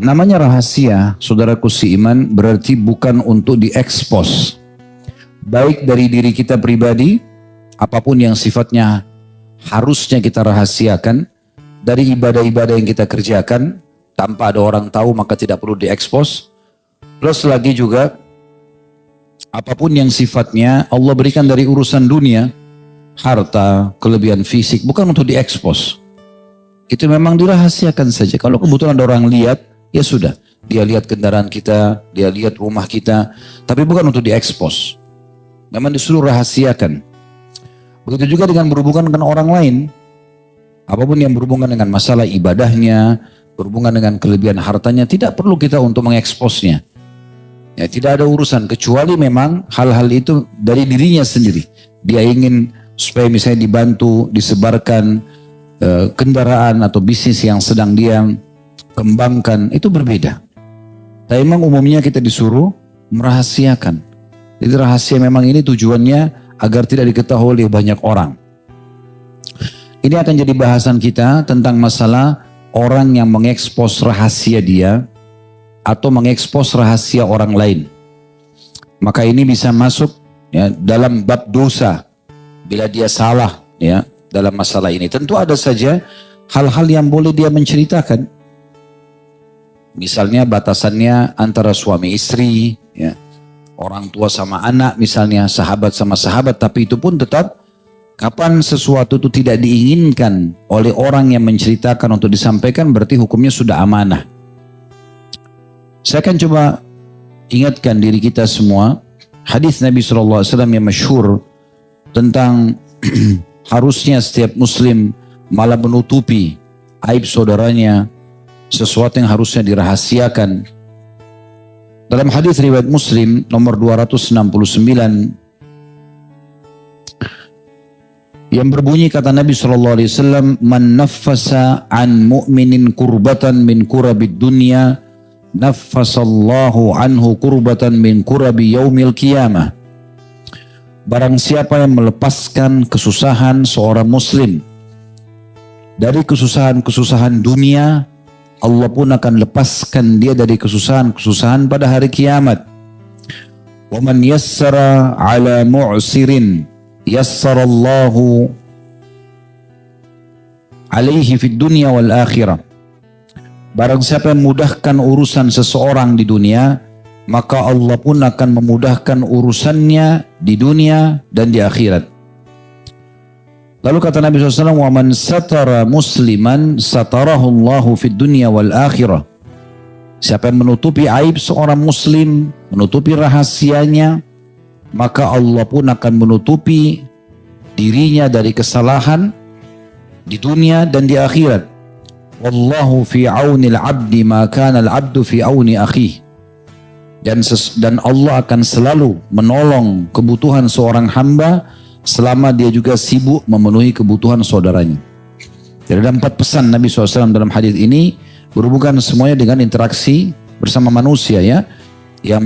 Namanya rahasia, saudaraku seiman, berarti bukan untuk diekspos. Baik dari diri kita pribadi, apapun yang sifatnya harusnya kita rahasiakan, dari ibadah-ibadah yang kita kerjakan, tanpa ada orang tahu maka tidak perlu diekspos. Plus lagi juga, apapun yang sifatnya Allah berikan dari urusan dunia, harta, kelebihan fisik, bukan untuk diekspos. Itu memang dirahasiakan saja. Kalau kebetulan ada orang lihat, ya sudah, dia lihat kendaraan kita, dia lihat rumah kita, tapi bukan untuk diekspos. Memang disuruh rahasiakan. Begitu juga dengan berhubungan dengan orang lain. Apapun yang berhubungan dengan masalah ibadahnya, berhubungan dengan kelebihan hartanya, tidak perlu kita untuk mengeksposnya. Ya, tidak ada urusan, kecuali memang hal-hal itu dari dirinya sendiri. Dia ingin supaya misalnya dibantu, disebarkan kendaraan atau bisnis yang sedang dia kembangkan, itu berbeda. Tapi memang umumnya kita disuruh merahasiakan. Jadi rahasia memang ini tujuannya agar tidak diketahui oleh banyak orang. Ini akan jadi bahasan kita tentang masalah orang yang mengekspos rahasia dia atau mengekspos rahasia orang lain. Maka ini bisa masuk ya, dalam bab dosa bila dia salah ya dalam masalah ini. Tentu ada saja hal-hal yang boleh dia menceritakan. Misalnya batasannya antara suami istri, ya, orang tua sama anak misalnya, sahabat sama sahabat, tapi itu pun tetap kapan sesuatu itu tidak diinginkan oleh orang yang menceritakan untuk disampaikan, berarti hukumnya sudah amanah. Saya akan coba ingatkan diri kita semua, hadis Nabi SAW yang masyhur tentang harusnya setiap muslim malah menutupi aib saudaranya, sesuatu yang harusnya dirahasiakan. Dalam hadis riwayat Muslim nomor 269 yang berbunyi kata Nabi SAW, "Man naffasa an mu'minin kurbatan min kurabid dunya, naffasallahu anhu kurbatan min kurabi yaumil qiyamah." Barang siapa yang melepaskan kesusahan seorang muslim dari kesusahan-kesusahan dunia, Allah pun akan lepaskan dia dari kesusahan-kesusahan pada hari kiamat. Wa man yassara ala mu'sirin yassarallahu alaihi fid dunya wal akhirah. Barang siapa yang memudahkan urusan seseorang di dunia, maka Allah pun akan memudahkan urusannya di dunia dan di akhirat. Lalu kata Nabi SAW, "Wa man satara musliman satarahu Allahu fid dunya wal akhirah." Siapa yang menutupi aib seorang muslim, menutupi rahasianya, maka Allah pun akan menutupi dirinya dari kesalahan di dunia dan di akhirat. Wallahu fi aunil abdi ma kana al-abdu fi auni akhihi. Dan Allah akan selalu menolong kebutuhan seorang hamba selama dia juga sibuk memenuhi kebutuhan saudaranya. Jadi ada 4 pesan Nabi SAW dalam hadis ini, berhubungan semuanya dengan interaksi bersama manusia ya, yang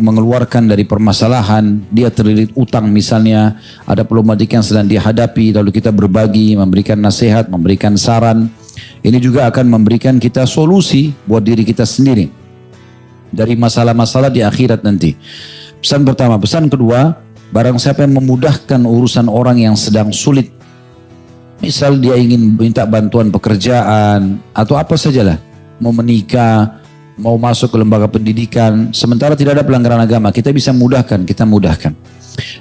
mengeluarkan dari permasalahan, dia terlilit utang misalnya, ada problematika yang sedang dihadapi, lalu kita berbagi, memberikan nasihat, memberikan saran. Ini juga akan memberikan kita solusi buat diri kita sendiri dari masalah-masalah di akhirat nanti. Pesan pertama. Pesan kedua, barang siapa yang memudahkan urusan orang yang sedang sulit, misal dia ingin minta bantuan pekerjaan atau apa sajalah, mau menikah, mau masuk ke lembaga pendidikan, sementara tidak ada pelanggaran agama, kita bisa mudahkan, kita mudahkan.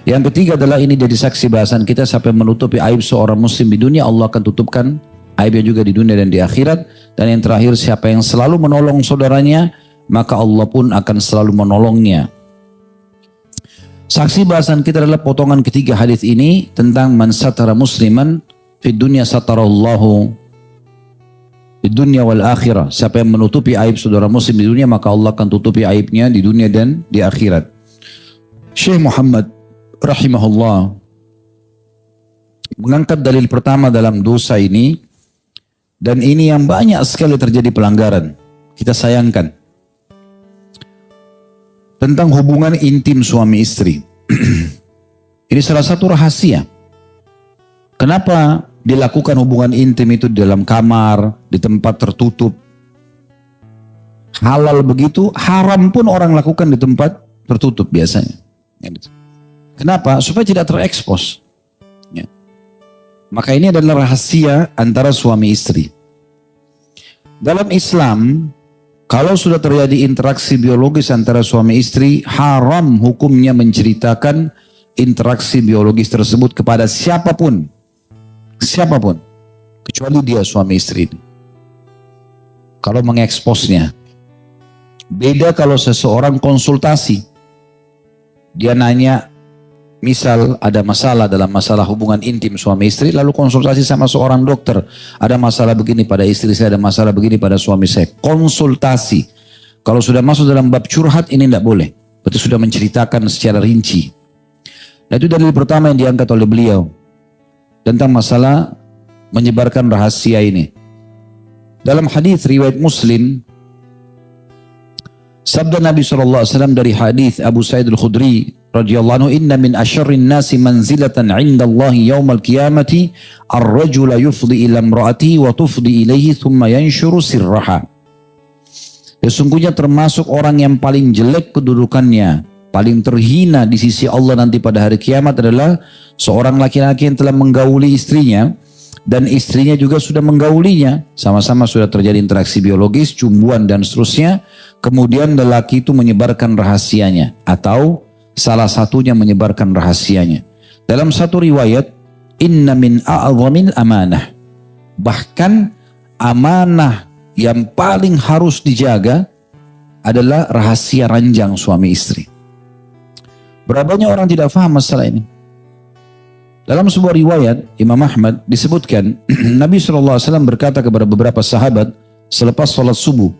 Yang ketiga adalah ini jadi saksi bahasan kita, siapa yang menutupi aib seorang muslim di dunia, Allah akan tutupkan aibnya juga di dunia dan di akhirat. Dan yang terakhir, siapa yang selalu menolong saudaranya, maka Allah pun akan selalu menolongnya. Saksi bahasan kita adalah potongan ketiga hadis ini tentang man satara musliman fid dunya satarallahu fid dunya wal akhirah. Siapa yang menutupi aib saudara muslim di dunia, maka Allah akan tutupi aibnya di dunia dan di akhirat. Syekh Muhammad rahimahullah mengangkat dalil pertama dalam dosa ini, dan ini yang banyak sekali terjadi pelanggaran. Kita sayangkan. tentang hubungan intim suami istri. Ini salah satu rahasia. Kenapa dilakukan hubungan intim itu di dalam kamar, di tempat tertutup? Halal begitu, haram pun orang lakukan di tempat tertutup biasanya. Kenapa? Supaya tidak terekspos. Ya. Maka ini adalah rahasia antara suami istri. Dalam Islam, kalau sudah terjadi interaksi biologis antara suami istri, haram hukumnya menceritakan interaksi biologis tersebut kepada siapapun. Siapapun. Kecuali dia suami istri ini. Kalau mengeksposnya. Beda kalau seseorang konsultasi. Dia nanya, misal ada masalah dalam masalah hubungan intim suami istri, lalu konsultasi sama seorang dokter. Ada masalah begini pada istri saya, ada masalah begini pada suami saya. Konsultasi. Kalau sudah masuk dalam bab curhat, ini tidak boleh. Berarti sudah menceritakan secara rinci. Nah, itu dalil pertama yang diangkat oleh beliau. Tentang masalah menyebarkan rahasia ini. Dalam hadis riwayat Muslim, sabda Nabi SAW dari hadis Abu Sa'id Al-Khudri radhiyallahu anhu, inna min asyarrin nasi manzilatan 'inda Allah yaumal qiyamati ar-rajula yufdi ila imra'atihi wa tufdi ilaihi thumma yanshuru sirraha. Sesungguhnya termasuk orang yang paling jelek kedudukannya, paling terhina di sisi Allah nanti pada hari kiamat adalah seorang laki-laki yang telah menggauli istrinya dan istrinya juga sudah menggaulinya, sama-sama sudah terjadi interaksi biologis, cumbuan dan seterusnya. Kemudian lelaki itu menyebarkan rahasianya atau salah satunya menyebarkan rahasianya. Dalam satu riwayat, inna min a'zamil amanah. Bahkan amanah yang paling harus dijaga adalah rahasia ranjang suami istri. Berapa banyak orang tidak faham masalah ini. Dalam sebuah riwayat Imam Ahmad disebutkan Nabi SAW berkata kepada beberapa sahabat selepas sholat subuh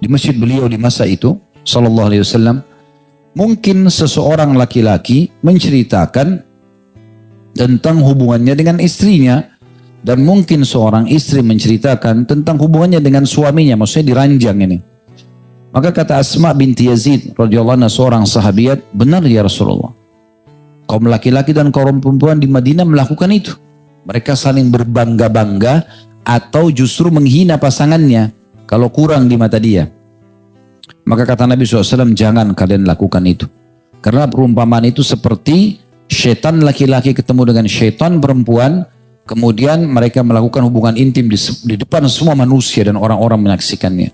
di masjid beliau di masa itu SAW, mungkin seseorang laki-laki menceritakan tentang hubungannya dengan istrinya dan mungkin seorang istri menceritakan tentang hubungannya dengan suaminya, maksudnya diranjang ini. Maka kata Asma binti Yazid radhiyallahu anha, seorang sahabiat, benar ya Rasulullah, kaum laki-laki dan kaum perempuan di Madinah melakukan itu. Mereka saling berbangga-bangga atau justru menghina pasangannya kalau kurang di mata dia. Maka kata Nabi SAW, jangan kalian lakukan itu. Karena perumpamaan itu seperti syaitan laki-laki ketemu dengan syaitan perempuan, kemudian mereka melakukan hubungan intim di depan semua manusia dan orang-orang menyaksikannya.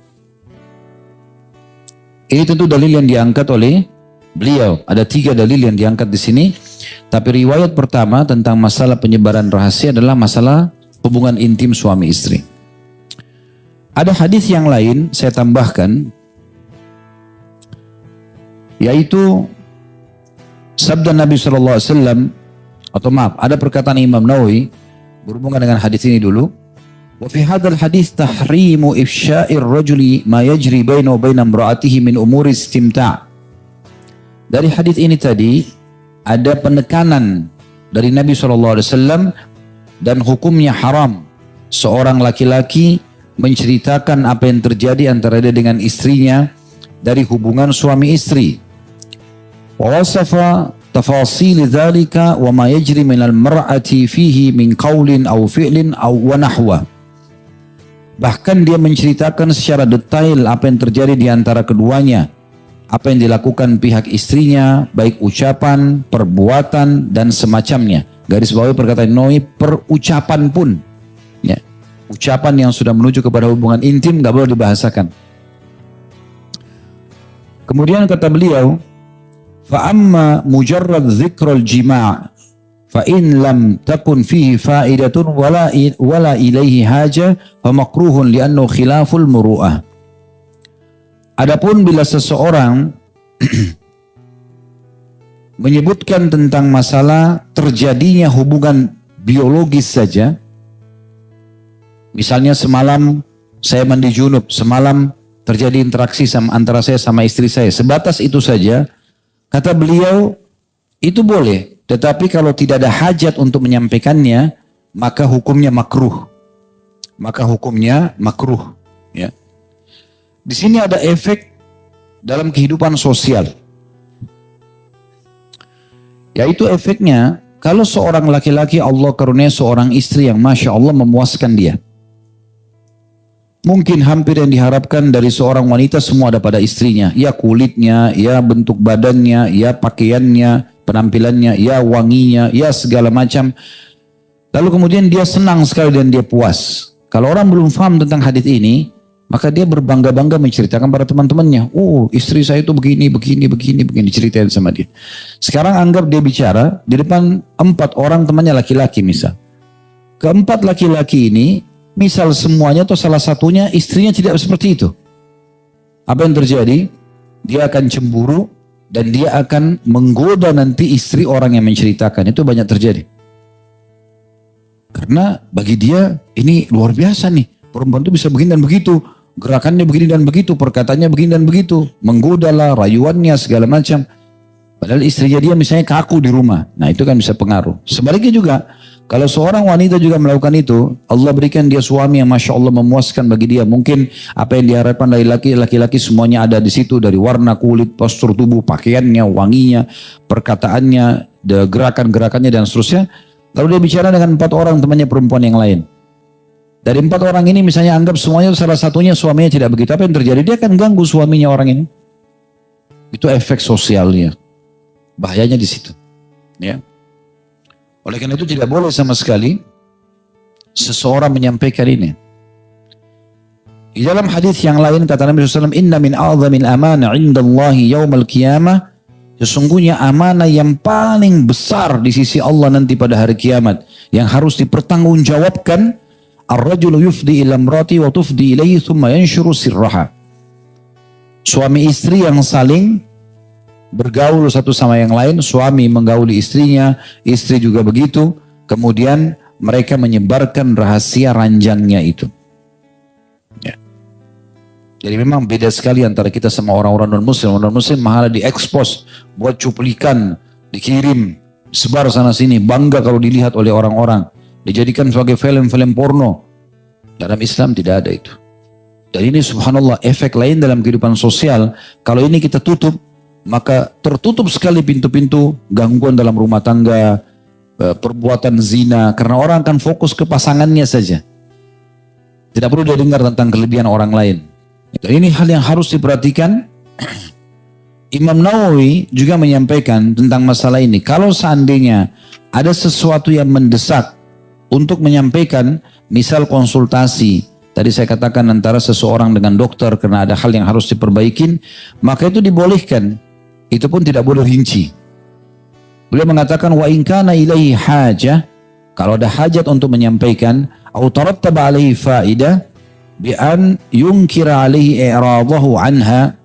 Ini tentu dalil yang diangkat oleh beliau. Ada 3 dalil yang diangkat di sini. Tapi riwayat pertama tentang masalah penyebaran rahasia adalah masalah hubungan intim suami istri. Ada hadis yang lain saya tambahkan, yaitu sabda Nabi SAW, atau maaf, ada perkataan Imam Nawawi berhubungan dengan hadis ini dulu. Wa fi hadzal hadis tahrimu ifsya'ir rajuli ma yajri bainahu wa bain imra'atihi min umuri istimta'. Dari hadis ini tadi ada penekanan dari Nabi SAW dan hukumnya haram seorang laki-laki menceritakan apa yang terjadi antara dia dengan istrinya dari hubungan suami istri. Wa wasafa tafasil dzalika wa ma yajri min al-mar'ati fihi min qaulin aw fi'lin aw wa nahwa. Bahkan dia menceritakan secara detail apa yang terjadi di antara keduanya, apa yang dilakukan pihak istrinya, baik ucapan, perbuatan, dan semacamnya. Garis bawahi perkataan Nawawi, perucapan pun. Ya. Ucapan yang sudah menuju kepada hubungan intim gak boleh dibahasakan. Kemudian kata beliau, فَأَمَّا مُجَرَّدْ ذِكْرَ الْجِمَاعِ فَإِنْ لَمْ تَكُنْ فِيهِ فَائِدَةٌ وَلَا إِلَيْهِ حَاجَةٌ فَمَكْرُوهٌ لِأَنَّهُ خِلَافُ الْمُرُوءَةِ. Adapun bila seseorang menyebutkan tentang masalah terjadinya hubungan biologis saja, misalnya semalam saya mandi junub, semalam terjadi interaksi antara saya sama istri saya, sebatas itu saja, kata beliau, itu boleh. Tetapi kalau tidak ada hajat untuk menyampaikannya, maka hukumnya makruh. Maka hukumnya makruh. Ya. Di sini ada efek dalam kehidupan sosial. Yaitu efeknya, kalau seorang laki-laki Allah karunia seorang istri yang Masya Allah memuaskan dia. Mungkin hampir yang diharapkan dari seorang wanita semua ada pada istrinya. Ya kulitnya, ya bentuk badannya, ya pakaiannya, penampilannya, ya wanginya, ya segala macam. Lalu kemudian dia senang sekali dan dia puas. Kalau orang belum paham tentang hadis ini, maka dia berbangga-bangga menceritakan pada teman-temannya. Oh, istri saya itu begini, ceritain sama dia. Sekarang anggap dia bicara di depan 4 orang temannya laki-laki misal. Keempat laki-laki ini, misal semuanya atau salah satunya istrinya tidak seperti itu. Apa yang terjadi? Dia akan cemburu dan dia akan menggoda nanti istri orang yang menceritakan. Itu banyak terjadi. Karena bagi dia ini luar biasa nih. Perempuan itu bisa begini dan begitu. Gerakannya begini dan begitu, perkataannya begini dan begitu. Menggoda lah, rayuannya segala macam. Padahal istrinya dia misalnya kaku di rumah. Nah itu kan bisa pengaruh. Sebaliknya juga, kalau seorang wanita juga melakukan itu, Allah berikan dia suami yang Masya Allah memuaskan bagi dia. Mungkin apa yang diharapkan dari laki-laki semuanya ada di situ. Dari warna kulit, postur tubuh, pakaiannya, wanginya, perkataannya, gerakan-gerakannya dan seterusnya. Lalu dia bicara dengan 4 orang temannya perempuan yang lain. Dari 4 orang ini misalnya anggap semuanya salah satunya suaminya tidak begitu. Apa yang terjadi? Dia akan ganggu suaminya orang ini. Itu efek sosialnya. Bahayanya di situ. Ya. Oleh karena itu tidak boleh sama sekali seseorang menyampaikan ini. Di dalam hadis yang lain kata Nabi SAW, Inna min a'zamil amana indallahi yawmal qiyamah. Sesungguhnya amanah yang paling besar di sisi Allah nanti pada hari kiamat. Yang harus dipertanggungjawabkan. Ar-rajulu yufdi ila imrati wa tufdi ilaihi thumma yanshuru sirraha. Suami istri yang saling bergaul satu sama yang lain, suami menggauli istrinya, istri juga begitu, kemudian mereka menyebarkan rahasia ranjangnya itu. Ya. Jadi memang beda sekali antara kita sama orang-orang non-muslim. Orang non-muslim malah diekspos, buat cuplikan, dikirim, sebar sana sini, bangga kalau dilihat oleh orang-orang. Dijadikan sebagai film-film porno. Dalam Islam tidak ada itu. Dan ini subhanallah efek lain dalam kehidupan sosial. Kalau ini kita tutup, maka tertutup sekali pintu-pintu gangguan dalam rumah tangga, perbuatan zina. Karena orang akan fokus ke pasangannya saja. Tidak perlu dia dengar tentang kelebihan orang lain. Dan ini hal yang harus diperhatikan. Imam Nawawi juga menyampaikan tentang masalah ini. Kalau seandainya ada sesuatu yang mendesak untuk menyampaikan, misal konsultasi, tadi saya katakan antara seseorang dengan dokter karena ada hal yang harus diperbaikin, maka itu dibolehkan. Itu pun tidak boleh rinci. Beliau mengatakan wa in kana ilaihi hajah, kalau ada hajat untuk menyampaikan, au tarattaba alaihi faidah bi an yunkira alaihi i'radahu anha,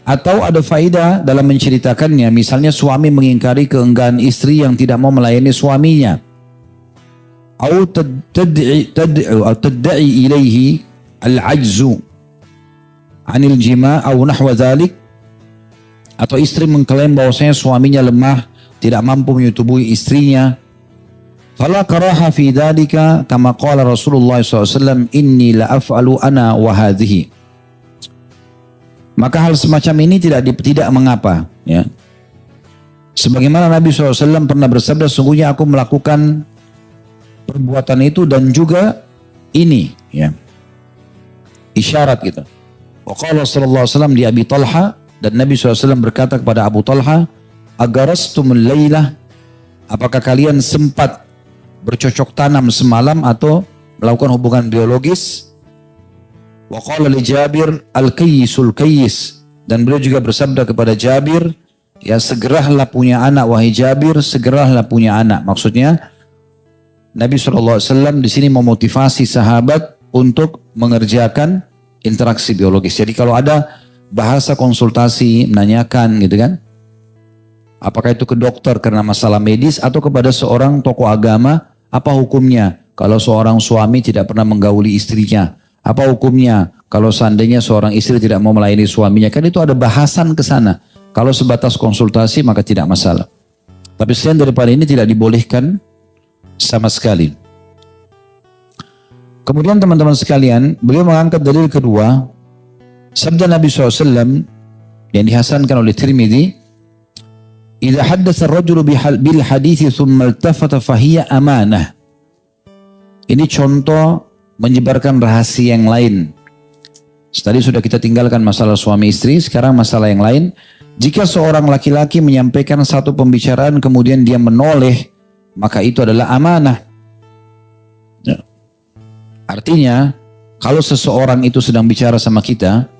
atau ada faidah dalam menceritakannya, misalnya suami mengingkari keenggahan istri yang tidak mau melayani suaminya. Atau tadda'i ilaihi al-ajzu anil jima' atau nahwa dhalik, atau istri mengklaim bahwasanya suaminya lemah, tidak mampu menyetubuhi istrinya. Fala karaha fi dhalika kama qala Rasulullah SAW, inni la af'alu ana wa hadhihi. Maka hal semacam ini tidak mengapa, ya. Sebagaimana Nabi SAW pernah bersabda, sungguhnya aku melakukan perbuatan itu dan juga ini, ya, isyarat gitu. Wa qala sallallahu alaihi wasallam di Abi Talha, dan Nabi SAW berkata kepada Abu Talha, agarastumul laylah, apakah kalian sempat bercocok tanam semalam atau melakukan hubungan biologis? Wa qala li Jabir al-kayyisul kayyis, dan beliau juga bersabda kepada Jabir, ya segeralah punya anak wahai Jabir, segeralah punya anak. Maksudnya Nabi SAW di sini memotivasi sahabat untuk mengerjakan interaksi biologis. Jadi kalau ada bahasa konsultasi, menanyakan gitu kan, apakah itu ke dokter karena masalah medis atau kepada seorang tokoh agama, apa hukumnya kalau seorang suami tidak pernah menggauli istrinya? Apa hukumnya kalau seandainya seorang istri tidak mau melayani suaminya? Kan itu ada bahasan ke sana. Kalau sebatas konsultasi maka tidak masalah. Tapi selain daripada ini tidak dibolehkan sama sekali. Kemudian teman-teman sekalian, beliau mengangkat dalil kedua, sabda Nabi SAW, yang dihasankan oleh Tirmidzi, "Idza haddatsa ar-rajulu bil hadithi thumma iltafata fahiya amanah." Ini contoh menyebarkan rahasia yang lain. Tadi sudah kita tinggalkan masalah suami istri, sekarang masalah yang lain. Jika seorang laki-laki menyampaikan satu pembicaraan kemudian dia menoleh, maka itu adalah amanah. Ya. Artinya, kalau seseorang itu sedang bicara sama kita,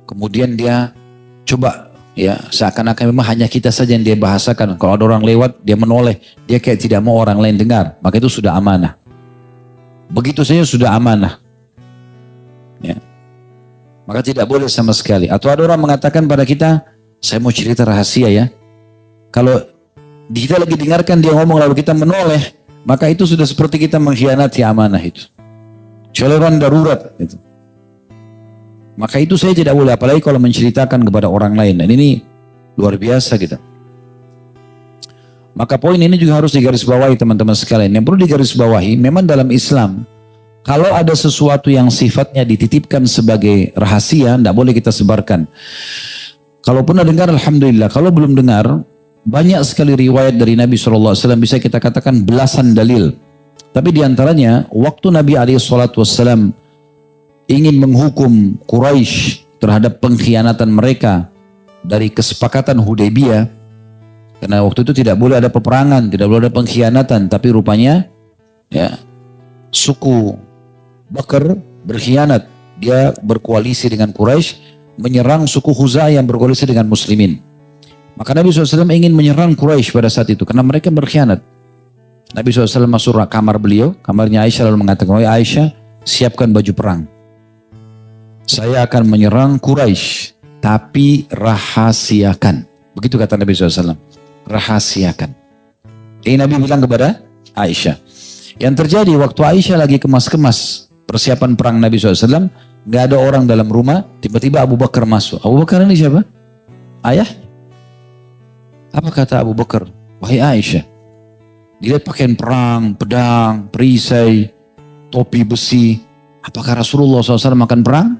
kemudian dia coba ya seakan-akan memang hanya kita saja yang dia bahasakan. Kalau ada orang lewat, dia menoleh, dia kayak tidak mau orang lain dengar, maka itu sudah amanah. Begitu saja sudah amanah. Ya. Maka tidak boleh sama sekali. Atau ada orang mengatakan pada kita, saya mau cerita rahasia ya. Kalau kita lagi dengarkan dia ngomong lalu kita menoleh, maka itu sudah seperti kita mengkhianati amanah itu. Celeran darurat itu. Maka itu saya tidak boleh, apalagi kalau menceritakan kepada orang lain. Dan ini luar biasa kita. Maka poin ini juga harus digarisbawahi teman-teman sekalian. Yang perlu digarisbawahi, memang dalam Islam, kalau ada sesuatu yang sifatnya dititipkan sebagai rahasia, tidak boleh kita sebarkan. Kalau pernah dengar, alhamdulillah. Kalau belum dengar, banyak sekali riwayat dari Nabi SAW, bisa kita katakan belasan dalil. Tapi diantaranya, waktu Nabi SAW ingin menghukum Quraisy terhadap pengkhianatan mereka dari kesepakatan Hudaybiyah, karena waktu itu tidak boleh ada peperangan, tidak boleh ada pengkhianatan, tapi rupanya ya suku Bakar berkhianat. Dia berkoalisi dengan Quraisy menyerang suku Khuza'ah yang berkoalisi dengan muslimin. Maka Nabi SAW ingin menyerang Quraisy pada saat itu karena mereka berkhianat. Nabi SAW masuk kamar beliau, kamarnya Aisyah, lalu mengatakan, "Wahai Aisyah, siapkan baju perang. Saya akan menyerang Quraisy, tapi rahasiakan." Begitu kata Nabi SAW. Rahasiakan. Ini Nabi bilang kepada Aisyah. Yang terjadi waktu Aisyah lagi kemas-kemas persiapan perang Nabi SAW, gak ada orang dalam rumah, tiba-tiba Abu Bakar masuk. Abu Bakar ini siapa? Ayah? Apa kata Abu Bakar? "Wahai Aisyah, dilihat pakaian perang, pedang, perisai, topi besi. Apakah Rasulullah SAW makan perang?"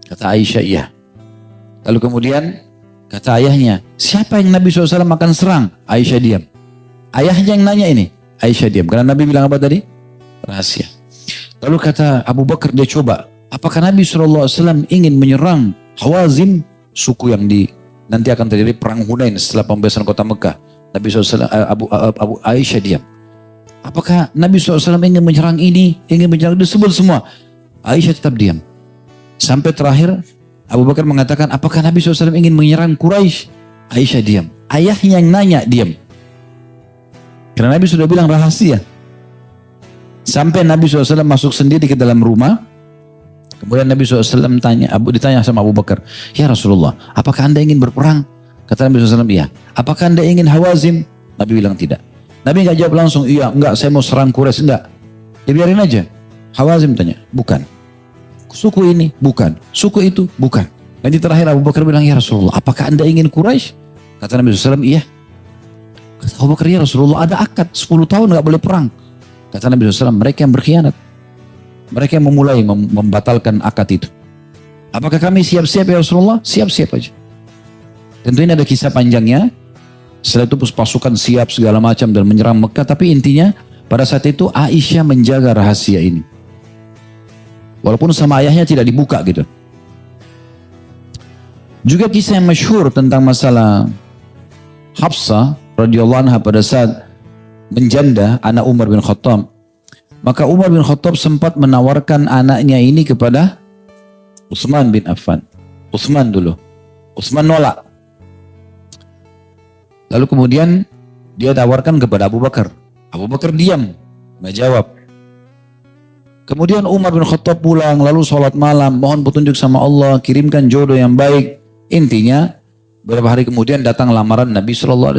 Kata Aisyah, "Iya." Lalu kemudian kata ayahnya, "Siapa yang Nabi SAW makan serang?" Aisyah diam. Ayahnya yang nanya ini, Aisyah diam. Karena Nabi bilang apa tadi? Rahasia. Lalu kata Abu Bakar, dia coba, apakah Nabi SAW ingin menyerang Hawazin, suku yang nanti akan terjadi perang Hunain setelah pembebasan kota Mekah? Nabi SAW, Abu Aisyah diam. Apakah Nabi SAW ingin menyerang ini, ingin menyerang, disebut semua. Aisyah tetap diam. Sampai terakhir Abu Bakar mengatakan, apakah Nabi SAW ingin menyerang Quraisy? Aisyah diam. Ayahnya yang nanya diam. Karena Nabi sudah bilang rahasia. Sampai Nabi SAW masuk sendiri ke dalam rumah. Kemudian Nabi SAW ditanya sama Abu Bakar, "Ya Rasulullah, apakah anda ingin berperang?" Kata Nabi SAW, "Iya." "Apakah anda ingin Hawazim?" Nabi bilang tidak. Nabi nggak jawab langsung, "Iya, enggak, saya mau serang Quraisy." Enggak. Dia biarin aja. Hawazim tanya, "Bukan." "Suku ini?" "Bukan." "Suku itu?" "Bukan." Nanti terakhir Abu Bakar bilang, "Ya Rasulullah, apakah anda ingin Quraisy?" Kata Nabi SAW, "Iya." Kata Abu Bakar, "Ya Rasulullah, ada akad 10 tahun nggak boleh perang." Kata Nabi SAW, mereka yang berkhianat. Mereka yang memulai membatalkan akad itu. "Apakah kami siap-siap ya Rasulullah?" "Siap-siap aja." Tentu ini ada kisah panjangnya. Setelah itu pasukan siap segala macam dan menyerang Mekah. Tapi intinya pada saat itu Aisyah menjaga rahasia ini. Walaupun sama ayahnya tidak dibuka gitu. Juga kisah yang masyhur tentang masalah Hafsah radhiyallahu anha pada saat menjanda anak Umar bin Khattab. Maka Umar bin Khattab sempat menawarkan anaknya ini kepada Utsman bin Affan. Utsman dulu. Utsman nolak. Lalu kemudian dia tawarkan kepada Abu Bakar. Abu Bakar diam, nggak jawab. Kemudian Umar bin Khattab pulang, lalu sholat malam, mohon petunjuk sama Allah, kirimkan jodoh yang baik. Intinya, beberapa hari kemudian datang lamaran Nabi SAW.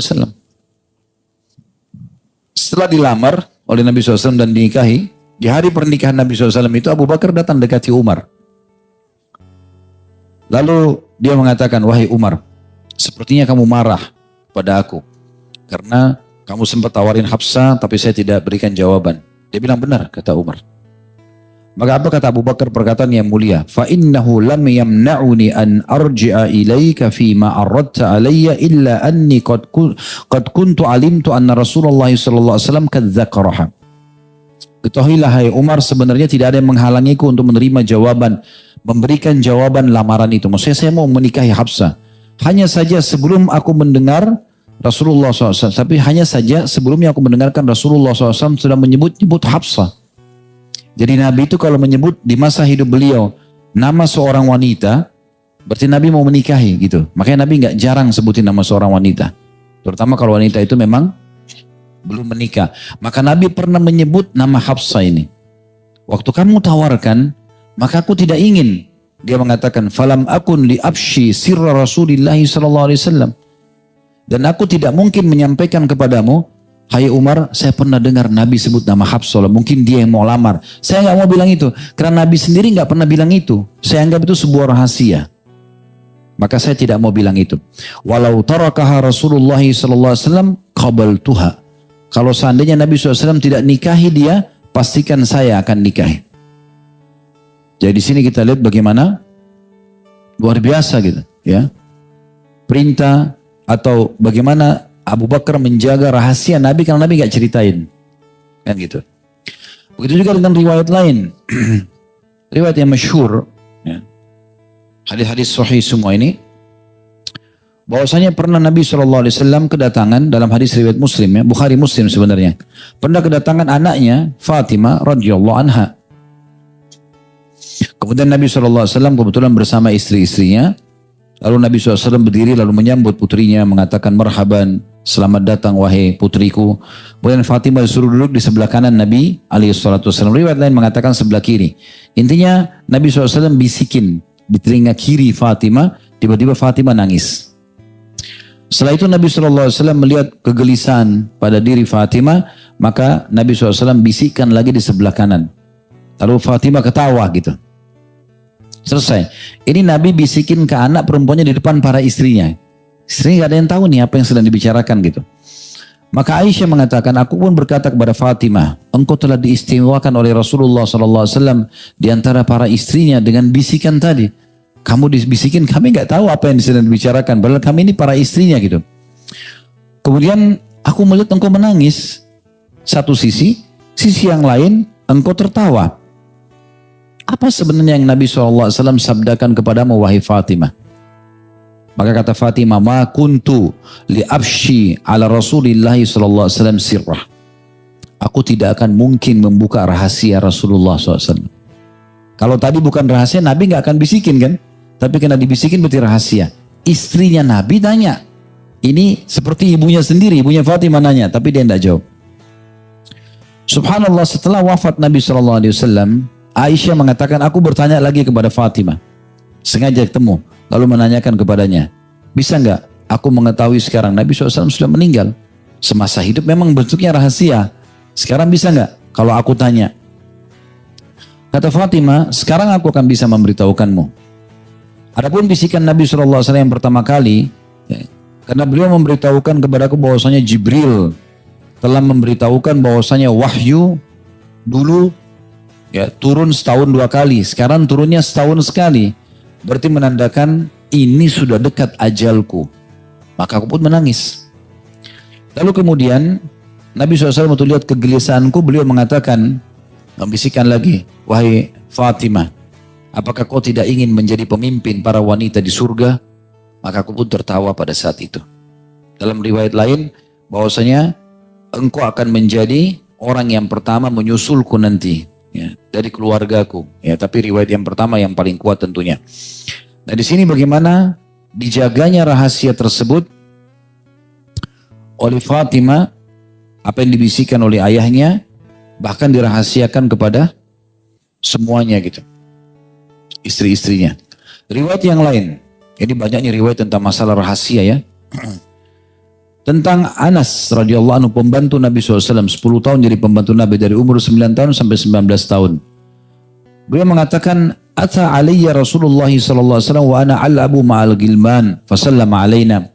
Setelah dilamar oleh Nabi SAW dan dinikahi, di hari pernikahan Nabi SAW itu Abu Bakar datang dekati Umar. Lalu dia mengatakan, "Wahai Umar, sepertinya kamu marah pada aku. Karena kamu sempat tawarin Hafsah, tapi saya tidak berikan jawaban." Dia bilang, "Benar," kata Umar. Maka apa kata Abu Bakar, perkataan yang mulia, fa innahu lam yamna'uni an arji'a ilaika fi ma aradta alayya illa anni qad kuntu alimtu anna Rasulullah sallallahu alaihi wasallam kad dzakaraha. Ketahuilah hai Umar, sebenarnya tidak ada yang menghalangiku untuk menerima jawaban, memberikan jawaban lamaran itu. Maksudnya saya mau menikahi Hafsah. Hanya saja sebelum aku mendengar Rasulullah SAW, tapi hanya saja sebelumnya aku mendengarkan Rasulullah SAW sudah menyebut-nyebut Hafsah. Jadi Nabi itu kalau menyebut di masa hidup beliau nama seorang wanita, berarti Nabi mau menikahi gitu. Makanya Nabi nggak jarang sebutin nama seorang wanita. Terutama kalau wanita itu memang belum menikah. Maka Nabi pernah menyebut nama Hafsah ini. Waktu kamu tawarkan, maka aku tidak ingin. Dia mengatakan, falam akun li abshi sirra Rasulillah sallallahu alaihi wasallam. Dan aku tidak mungkin menyampaikan kepadamu, hai Umar, saya pernah dengar Nabi sebut nama Hafsah, mungkin dia yang mau lamar. Saya nggak mau bilang itu, karena Nabi sendiri nggak pernah bilang itu. Saya anggap itu sebuah rahasia. Maka saya tidak mau bilang itu. Walau tarakaha Rasulullah sallallahu alaihi wasallam qabaltuha. Kalau seandainya Nabi SAW tidak nikahi dia, pastikan saya akan nikahi. Jadi di sini kita lihat bagaimana luar biasa gitu, ya. Perintah atau bagaimana Abu Bakar menjaga rahasia Nabi karena Nabi nggak ceritain, kan gitu. Begitu juga dengan riwayat lain, riwayat yang masyhur, ya. Hadis-hadis sahih semua ini, bahwasanya pernah Nabi SAW kedatangan dalam hadis riwayat Muslim, ya, Bukhari Muslim sebenarnya, pernah kedatangan anaknya Fatimah radhiyallahu anha. Kemudian Nabi SAW kebetulan bersama istri-istrinya. Lalu Nabi SAW berdiri lalu menyambut putrinya, mengatakan marhaban, selamat datang wahai putriku. Kemudian Fatimah disuruh duduk di sebelah kanan Nabi SAW. Riwayat lain mengatakan sebelah kiri. Intinya Nabi SAW bisikin di telinga kiri Fatimah, tiba-tiba Fatimah nangis. Setelah itu Nabi SAW melihat kegelisahan pada diri Fatimah, maka Nabi SAW bisikkan lagi di sebelah kanan. Lalu Fatimah ketawa gitu. Selesai. Ini Nabi bisikin ke anak perempuannya di depan para istrinya. Istrinya gak ada yang tahu nih apa yang sedang dibicarakan gitu. Maka Aisyah mengatakan, aku pun berkata kepada Fatimah, engkau telah diistimewakan oleh Rasulullah SAW di antara para istrinya dengan bisikan tadi. Kamu dibisikin, kami gak tahu apa yang sedang dibicarakan. Padahal kami ini para istrinya gitu. Kemudian aku melihat engkau menangis. Satu sisi yang lain engkau tertawa. Apa sebenarnya yang Nabi SAW sabdakan kepadamu wahai Fatimah? Maka kata Fatimah, ma kuntu li abshi ala Rasulillah SAW sirrah. Aku tidak akan mungkin membuka rahasia Rasulullah SAW. Kalau tadi bukan rahasia, Nabi gak akan bisikin kan? Tapi karena dibisikin berarti rahasia. Istrinya Nabi tanya. Ini seperti ibunya sendiri, ibunya Fatimah nanya, tapi dia tidak jawab. Subhanallah, setelah wafat Nabi SAW, Aisyah mengatakan, aku bertanya lagi kepada Fatimah. Sengaja ketemu, lalu menanyakan kepadanya, bisa nggak aku mengetahui sekarang Nabi SAW sudah meninggal? Semasa hidup memang bentuknya rahasia. Sekarang bisa nggak kalau aku tanya? Kata Fatimah, sekarang aku akan bisa memberitahukanmu. Adapun bisikan Nabi SAW yang pertama kali, ya, karena beliau memberitahukan kepadaku bahwasanya Jibril telah memberitahukan bahwasanya wahyu dulu ya turun setahun 2 kali, sekarang turunnya setahun sekali. Berarti menandakan ini sudah dekat ajalku. Maka aku pun menangis. Lalu kemudian Nabi SAW waktu lihat kegelisahanku, beliau mengatakan, membisikkan lagi, wahai Fatimah, apakah kau tidak ingin menjadi pemimpin para wanita di surga? Maka aku pun tertawa pada saat itu. Dalam riwayat lain, bahwasanya engkau akan menjadi orang yang pertama menyusulku nanti. Ya, dari keluargaku, ya, tapi riwayat yang pertama yang paling kuat tentunya. Nah di sini bagaimana dijaganya rahasia tersebut oleh Fatimah, apa yang dibisikkan oleh ayahnya, bahkan dirahasiakan kepada semuanya gitu, istri-istrinya. Riwayat yang lain, jadi banyaknya riwayat tentang masalah rahasia ya. Tentang Anas radhiyallahu anhu, pembantu Nabi SAW, 10 tahun jadi pembantu Nabi dari umur 9 tahun sampai 19 tahun. Beliau mengatakan, Ata alaiya Rasulullah SAW wa ana al'abu ma'al gilman fasallama alaina.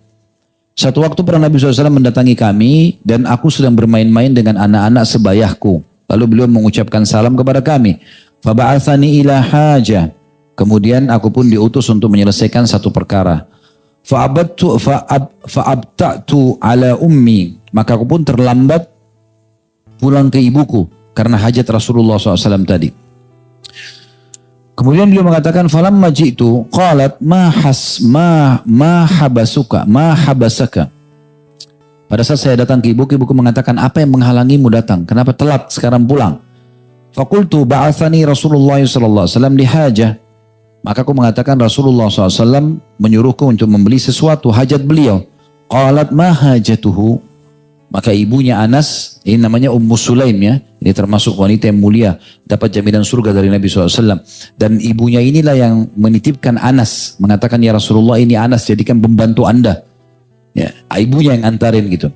Satu waktu pernah Nabi SAW mendatangi kami dan aku sedang bermain-main dengan anak-anak sebayahku. Lalu beliau mengucapkan salam kepada kami. Faba'athani ila haja. Kemudian aku pun diutus untuk menyelesaikan satu perkara. Fa'abta'tu ala ummi. Maka aku pun terlambat pulang ke ibuku karena hajat Rasulullah SAW tadi. Kemudian beliau mengatakan, falamma ji'tu qalat ma habasaka. Pada saat saya datang ke ibuku mengatakan, apa yang menghalangimu datang? Kenapa telat sekarang pulang? Fakultu ba'athani Rasulullah SAW lihajah. Maka aku mengatakan Rasulullah SAW menyuruhku untuk membeli sesuatu, hajat beliau. Qalat ma hajatuhu. Maka ibunya Anas, ini namanya Ummu Sulaim ya. Ini termasuk wanita yang mulia, dapat jaminan surga dari Nabi SAW. Dan ibunya inilah yang menitipkan Anas, mengatakan ya Rasulullah ini Anas jadikan pembantu anda. Ya, ibunya yang antarin gitu.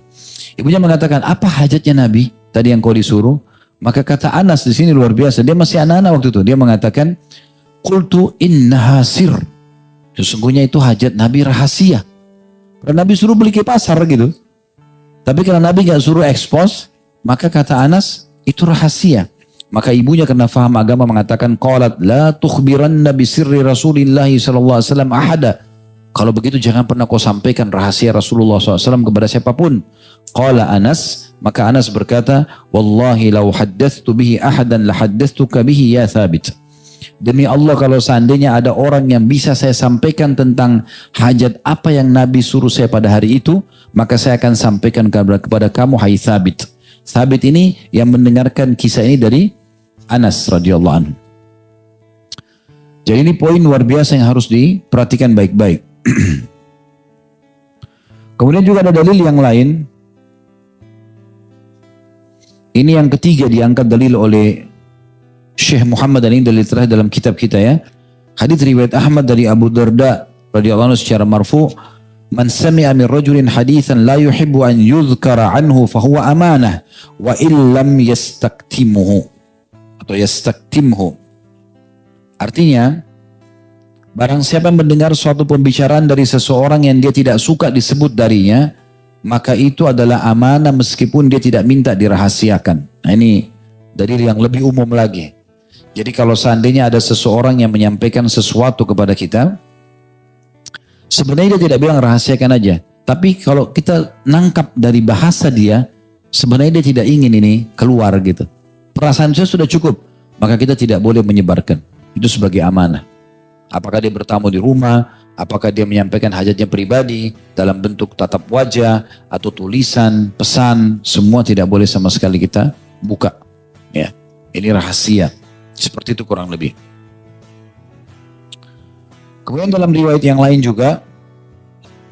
Ibunya mengatakan apa hajatnya Nabi tadi yang kau disuruh? Maka kata Anas di sini luar biasa. Dia masih anak-anak waktu itu. Dia mengatakan, qultu innaha sir. Sesungguhnya itu hajat Nabi rahasia. Karena Nabi suruh beli ke pasar gitu. Tapi karena Nabi gak suruh expose, maka kata Anas, itu rahasia. Maka ibunya karena faham agama mengatakan, qalat la tukhbiranna bisirri Rasulillahi sallallahu alaihi wasallam ahada. Kalau begitu jangan pernah kau sampaikan rahasia Rasulullah SAW kepada siapapun. Qala Anas, maka Anas berkata, wallahi lau haddathtu bihi ahadan la haddathtuka bihi ya Thabit. Demi Allah kalau seandainya ada orang yang bisa saya sampaikan tentang hajat apa yang Nabi suruh saya pada hari itu, maka saya akan sampaikan kepada kamu, hai Thabit. Thabit ini yang mendengarkan kisah ini dari Anas radhiyallahu anhu. Jadi ini poin luar biasa yang harus diperhatikan baik-baik. Kemudian juga ada dalil yang lain. Ini yang ketiga diangkat dalil oleh Syekh Muhammad, dan ini dalil terakhir dalam kitab kita ya. Hadits riwayat Ahmad dari Abu Darda radhiyallahu anhu secara marfu, man sami'a min rajulin haditsan la yuhibbu an yudhkara anhu fahuwa amanah wa illam yastaktimuhu atau yastaktimhu. Artinya, barang siapa yang mendengar suatu pembicaraan dari seseorang yang dia tidak suka disebut darinya, maka itu adalah amanah meskipun dia tidak minta dirahasiakan. Nah ini dalil yang lebih umum lagi. Jadi kalau seandainya ada seseorang yang menyampaikan sesuatu kepada kita, sebenarnya dia tidak bilang rahasiakan aja. Tapi kalau kita nangkap dari bahasa dia, sebenarnya dia tidak ingin ini keluar gitu. Perasaan saya sudah cukup, maka kita tidak boleh menyebarkan. Itu sebagai amanah. Apakah dia bertamu di rumah, apakah dia menyampaikan hajatnya pribadi dalam bentuk tatap wajah atau tulisan, pesan, semua tidak boleh sama sekali kita buka. Ya, ini rahasia. Seperti itu kurang lebih. Kemudian dalam riwayat yang lain juga,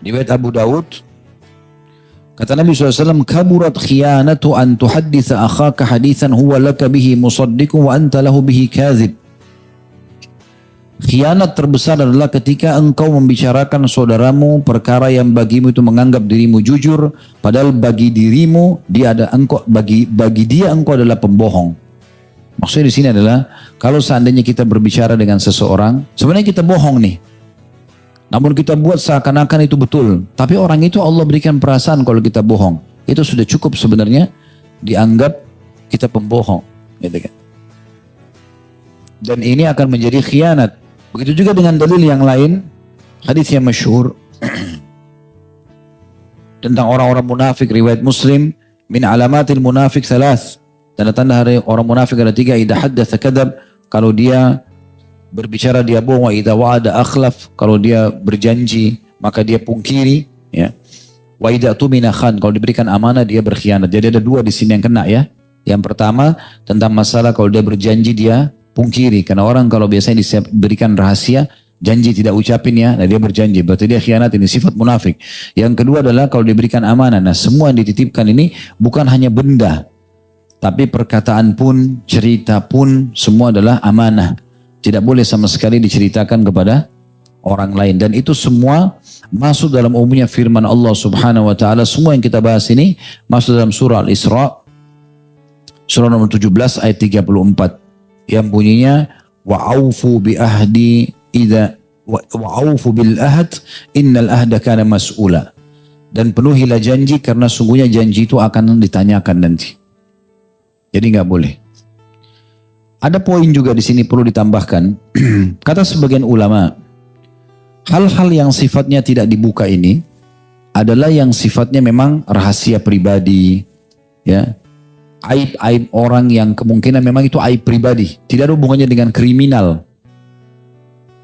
riwayat Abu Daud, kata Nabi SAW, kaburat khiyanatu an tuhadditha akhaka hadithan huwa laka bihi musaddiqun wa anta lahu bihi kadhib. Khianat terbesar adalah ketika engkau membicarakan saudaramu perkara yang bagimu itu menganggap dirimu jujur, padahal bagi dirimu dia ada engkau bagi dia engkau adalah pembohong. Maksudnya di sini adalah kalau seandainya kita berbicara dengan seseorang, sebenarnya kita bohong nih. Namun kita buat seakan-akan itu betul. Tapi orang itu Allah berikan perasaan kalau kita bohong. Itu sudah cukup sebenarnya dianggap kita pembohong. Gitu kan. Dan ini akan menjadi khianat. Begitu juga dengan dalil yang lain. Hadis yang masyhur tentang orang-orang munafik, riwayat Muslim, min alamatil munafik thalath. Tanda-tanda hari orang munafik ada 3. Idza haddatsa kadzab, kalau dia berbicara dia bohong. Wa idza wa'ada akhlaf, kalau dia berjanji maka dia pungkiri, ya. Wa idza tumina khan, kalau diberikan amanah dia berkhianat. Jadi ada 2 di sini yang kena ya. Yang pertama tentang masalah kalau dia berjanji dia pungkiri, karena orang kalau biasanya diberikan rahasia janji tidak ucapin ya, nah dia berjanji, berarti dia khianat, ini sifat munafik. Yang kedua adalah kalau diberikan amanah, nah semua yang dititipkan ini bukan hanya benda, tapi perkataan pun, cerita pun, semua adalah amanah. Tidak boleh sama sekali diceritakan kepada orang lain. Dan itu semua masuk dalam umumnya firman Allah Subhanahu wa ta'ala. Semua yang kita bahas ini masuk dalam surah Al-Isra, surah nomor 17 ayat 34. Yang bunyinya, wa'aufu bi ahdi idza wa'aufu bil ahd innal ahda kana mas'ula. Dan penuhilah janji karena sungguhnya janji itu akan ditanyakan nanti. Jadi nggak boleh. Ada poin juga di sini perlu ditambahkan. Kata sebagian ulama, hal-hal yang sifatnya tidak dibuka ini adalah yang sifatnya memang rahasia pribadi, ya. Aib-aib orang yang kemungkinan memang itu aib pribadi, tidak ada hubungannya dengan kriminal.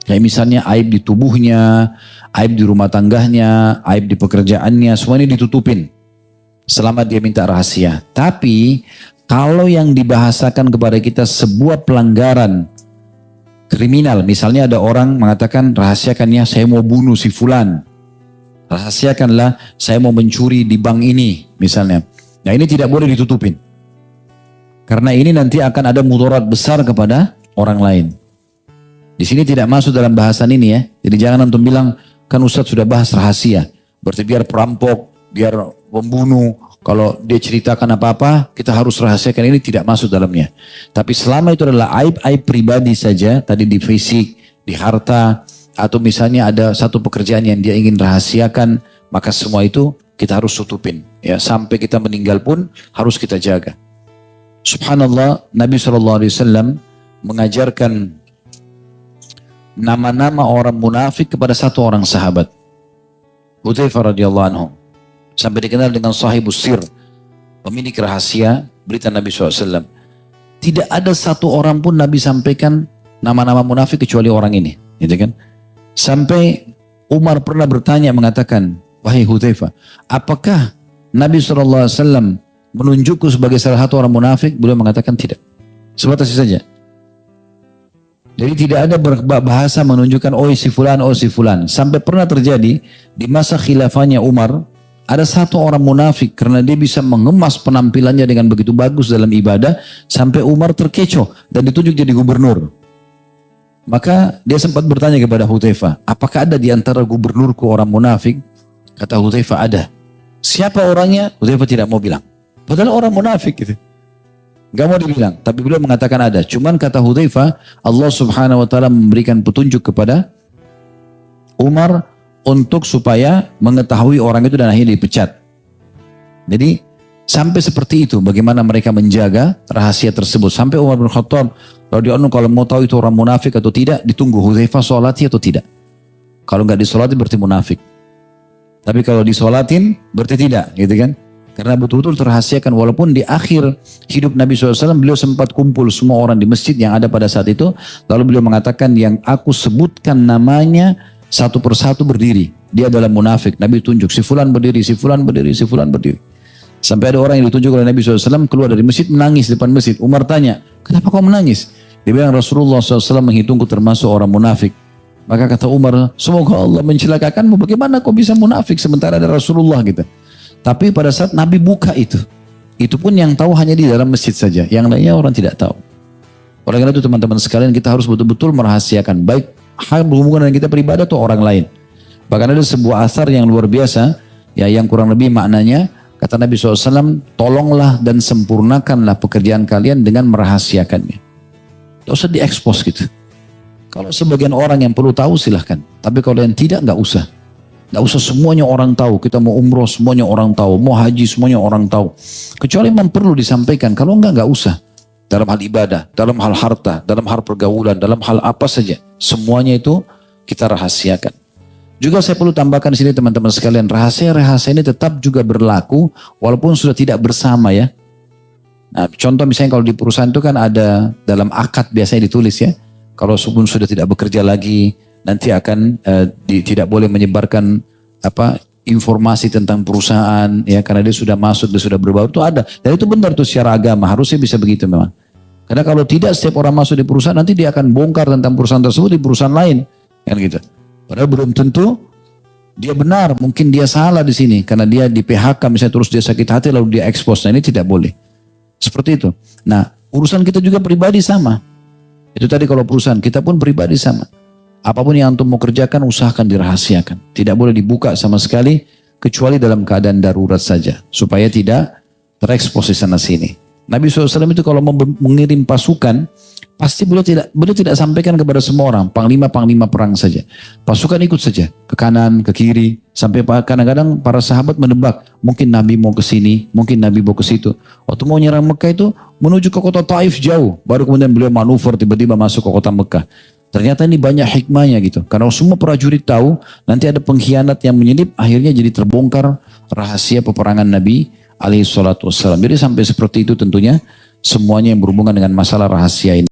Kayak misalnya aib di tubuhnya, aib di rumah tangganya, aib di pekerjaannya, semua ini ditutupin selama dia minta rahasia. Tapi kalau yang dibahasakan kepada kita sebuah pelanggaran kriminal, misalnya ada orang mengatakan rahasiakannya saya mau bunuh si fulan, rahasiakanlah saya mau mencuri di bank ini misalnya. Nah ini tidak boleh ditutupin, karena ini nanti akan ada mudarat besar kepada orang lain. Di sini tidak masuk dalam bahasan ini ya. Jadi jangan antum bilang kan Ustadz sudah bahas rahasia, berarti biar perampok, biar pembunuh, kalau dia ceritakan apa-apa, kita harus rahasiakan, ini tidak masuk dalamnya. Tapi selama itu adalah aib-aib pribadi saja, tadi di fisik, di harta, atau misalnya ada satu pekerjaan yang dia ingin rahasiakan, maka semua itu kita harus tutupin. Ya, sampai kita meninggal pun harus kita jaga. Subhanallah, Nabi SAW mengajarkan nama-nama orang munafik kepada satu orang sahabat, Hudzaifah radhiyallahu anhu. Sampai dikenal dengan sahibus sir, pemilik rahasia berita Nabi SAW. Tidak ada satu orang pun Nabi sampaikan nama-nama munafik kecuali orang ini, gitu kan? Sampai Umar pernah bertanya mengatakan, wahai Hudzaifah, apakah Nabi SAW menunjukku sebagai salah satu orang munafik? Beliau mengatakan tidak, sebatas itu saja. Jadi tidak ada bahasa menunjukkan oh si fulan, oh si fulan. Sampai pernah terjadi di masa khilafahnya Umar, ada satu orang munafik karena dia bisa mengemas penampilannya dengan begitu bagus dalam ibadah sampai Umar terkecoh dan ditunjuk jadi gubernur. Maka dia sempat bertanya kepada Hudzaifah, apakah ada di antara gubernurku orang munafik? Kata Hudzaifah ada. Siapa orangnya? Hudzaifah tidak mau bilang. Padahal orang munafik gitu. Gak mau dibilang, tapi beliau mengatakan ada. Cuman kata Hudzaifah, Allah Subhanahu wa taala memberikan petunjuk kepada Umar untuk supaya mengetahui orang itu dan akhirnya dipecat. Jadi sampai seperti itu bagaimana mereka menjaga rahasia tersebut. Sampai Umar bin Khattab radhiyallahu anhu kalau mau tahu itu orang munafik atau tidak, ditunggu Hudzaifah sholati atau tidak. Kalau nggak disolatin berarti munafik. Tapi kalau disolatin berarti tidak, gitu kan? Karena betul-betul terahasiakan, walaupun di akhir hidup Nabi SAW beliau sempat kumpul semua orang di masjid yang ada pada saat itu. Lalu beliau mengatakan yang aku sebutkan namanya satu persatu berdiri. Dia adalah munafik. Nabi tunjuk si fulan berdiri, si fulan berdiri, si fulan berdiri. Sampai ada orang yang ditunjuk oleh Nabi SAW keluar dari masjid menangis di depan masjid. Umar tanya, kenapa kau menangis? Dia bilang Rasulullah SAW menghitungku termasuk orang munafik. Maka kata Umar, semoga Allah mencelakakanmu. Bagaimana kau bisa munafik sementara ada Rasulullah gitu. Tapi pada saat Nabi buka itu pun yang tahu hanya di dalam masjid saja. Yang lainnya orang tidak tahu. Oleh karena itu teman-teman sekalian kita harus betul-betul merahasiakan. Baik hal berhubungan dengan kita pribadi atau orang lain. Bahkan ada sebuah asar yang luar biasa. Ya, yang kurang lebih maknanya. Kata Nabi SAW, tolonglah dan sempurnakanlah pekerjaan kalian dengan merahasiakannya. Tidak usah diekspos gitu. Kalau sebagian orang yang perlu tahu silahkan. Tapi kalau yang tidak, nggak usah. Nggak usah semuanya orang tahu. Kita mau umroh semuanya orang tahu. Mau haji semuanya orang tahu. Kecuali memang perlu disampaikan. Kalau nggak usah. Dalam hal ibadah, dalam hal harta, dalam hal pergaulan, dalam hal apa saja. Semuanya itu kita rahasiakan. Juga saya perlu tambahkan di sini teman-teman sekalian. Rahasia-rahasia ini tetap juga berlaku walaupun sudah tidak bersama ya. Nah, contoh misalnya kalau di perusahaan itu kan ada dalam akad biasanya ditulis ya. Kalau sudah tidak bekerja lagi, nanti akan tidak boleh menyebarkan informasi tentang perusahaan ya, karena dia sudah masuk, dia sudah berbaur, itu ada. Dan itu benar tuh secara agama, harusnya bisa begitu memang. Karena kalau tidak setiap orang masuk di perusahaan nanti dia akan bongkar tentang perusahaan tersebut di perusahaan lain, kan gitu. Padahal belum tentu dia benar, mungkin dia salah di sini karena dia di PHK misalnya, terus dia sakit hati lalu dia ekspos. Nah ini tidak boleh. Seperti itu. Nah, urusan kita juga pribadi sama. Itu tadi kalau perusahaan, kita pun pribadi sama. Apapun yang antum mau kerjakan, usahakan dirahasiakan. Tidak boleh dibuka sama sekali, kecuali dalam keadaan darurat saja. Supaya tidak terekspos di sana sini. Nabi SAW itu kalau mau mengirim pasukan, pasti beliau tidak sampaikan kepada semua orang. Panglima-panglima perang saja. Pasukan ikut saja. Ke kanan, ke kiri. Sampai kadang-kadang para sahabat menebak. Mungkin Nabi mau ke sini, mungkin Nabi mau ke situ. Waktu mau nyerang Mekah itu, menuju ke kota Taif jauh. Baru kemudian beliau manuver tiba-tiba masuk ke kota Mekah. Ternyata ini banyak hikmahnya gitu. Karena semua prajurit tahu nanti ada pengkhianat yang menyelip, akhirnya jadi terbongkar rahasia peperangan Nabi alaihi salatu wassalam. Jadi sampai seperti itu tentunya semuanya yang berhubungan dengan masalah rahasia ini.